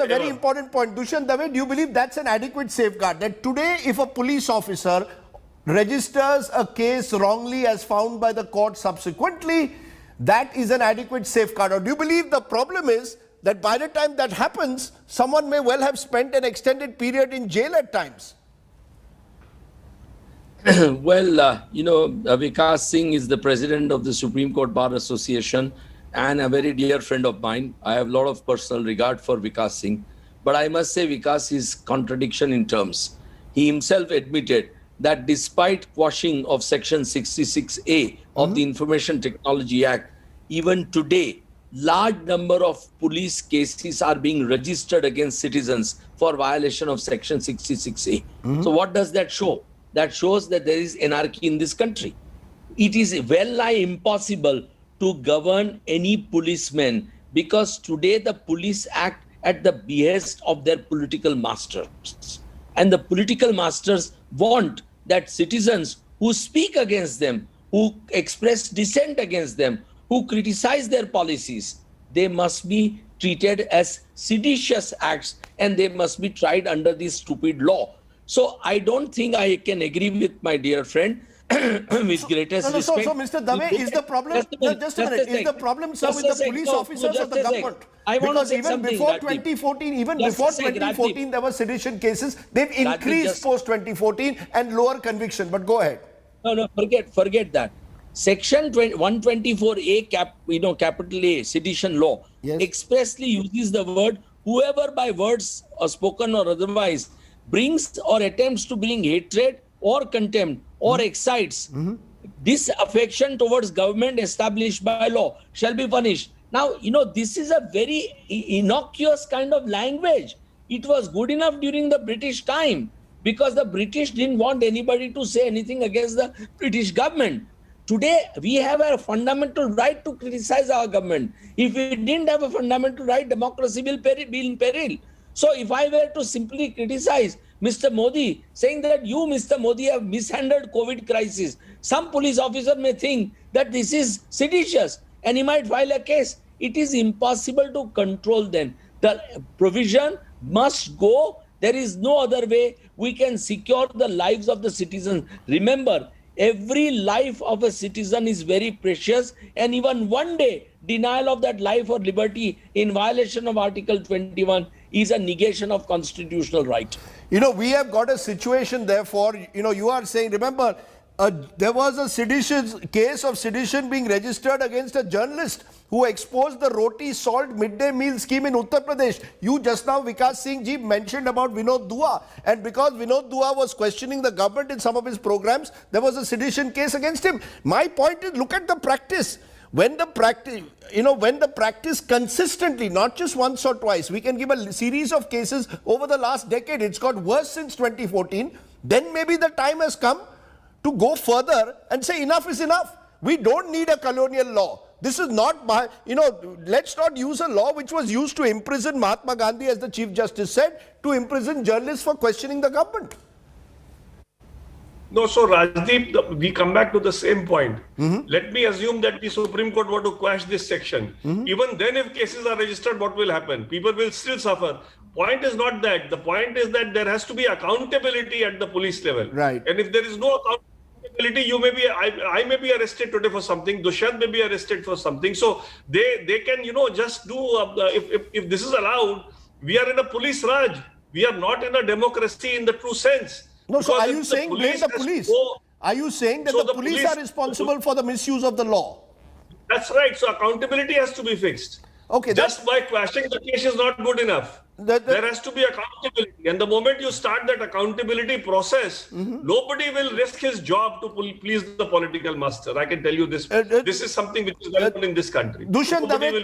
a very important point. Dushyant Dave, do you believe that's an adequate safeguard? That today, if a police officer registers a case wrongly as found by the court subsequently, that is an adequate safeguard? Or do you believe the problem is that by the time that happens, someone may well have spent an extended period in jail at times? Well, Vikas Singh is the president of the Supreme Court Bar Association and a very dear friend of mine. I have a lot of personal regard for Vikas Singh. But I must say Vikas is contradiction in terms. He himself admitted that despite quashing of Section 66A of the Information Technology Act, even today, large number of police cases are being registered against citizens for violation of Section 66A. So what does that show? That shows that there is anarchy in this country. It is well-nigh impossible to govern any policeman because today the police act at the behest of their political masters. And the political masters want that citizens who speak against them, who express dissent against them, who criticize their policies, they must be treated as seditious acts and they must be tried under this stupid law. So I don't think I can agree with my dear friend with greatest respect. So Mr. Dave, is the problem, is the problem, sir, with the police officers of the government? Because even before 2014, there were sedition cases. They've increased post 2014 and lower conviction. But go ahead. No, forget that. Section 124A, capital A, sedition law, expressly uses the word whoever by words or spoken or otherwise brings or attempts to bring hatred or contempt or excites disaffection towards government established by law shall be punished. Now, this is a very innocuous kind of language. It was good enough during the British time because the British didn't want anybody to say anything against the British government. Today, we have a fundamental right to criticize our government. If we didn't have a fundamental right, democracy will be in peril. So if I were to simply criticize Mr. Modi, saying that you, Mr. Modi, have mishandled COVID crisis, some police officer may think that this is seditious and he might file a case. It is impossible to control them. The provision must go. There is no other way we can secure the lives of the citizens. Remember, every life of a citizen is very precious, and even one day denial of that life or liberty in violation of Article 21 is a negation of constitutional right. We have got a situation, therefore, you are saying, remember, there was a case of sedition being registered against a journalist who exposed the roti salt midday meal scheme in Uttar Pradesh. You just now, Vikas Singh ji, mentioned about Vinod Dua. And because Vinod Dua was questioning the government in some of his programs, there was a sedition case against him. My point is, look at the practice. When the practice consistently, not just once or twice, we can give a series of cases over the last decade. It's got worse since 2014. Then maybe the time has come to go further and say enough is enough. We don't need a colonial law. This is not, let's not use a law which was used to imprison Mahatma Gandhi, as the Chief Justice said, to imprison journalists for questioning the government. No, so Rajdeep, we come back to the same point. Let me assume that the Supreme Court were to quash this section. Even then, if cases are registered, what will happen? People will still suffer. Point is not that. The point is that there has to be accountability at the police level. Right. And if there is no accountability, I may be arrested today for something. Dushyant may be arrested for something. So they can, just do, if this is allowed, we are in a police raj. We are not in a democracy in the true sense. No, so are you saying blame the police? Are you saying that the police are responsible for the misuse of the law? That's right. So accountability has to be fixed. Okay. Just by quashing the case is not good enough. There has to be accountability. And the moment you start that accountability process, nobody will risk his job to please the political master. I can tell you this. This is something which is well known in this country. Dushyant Dave,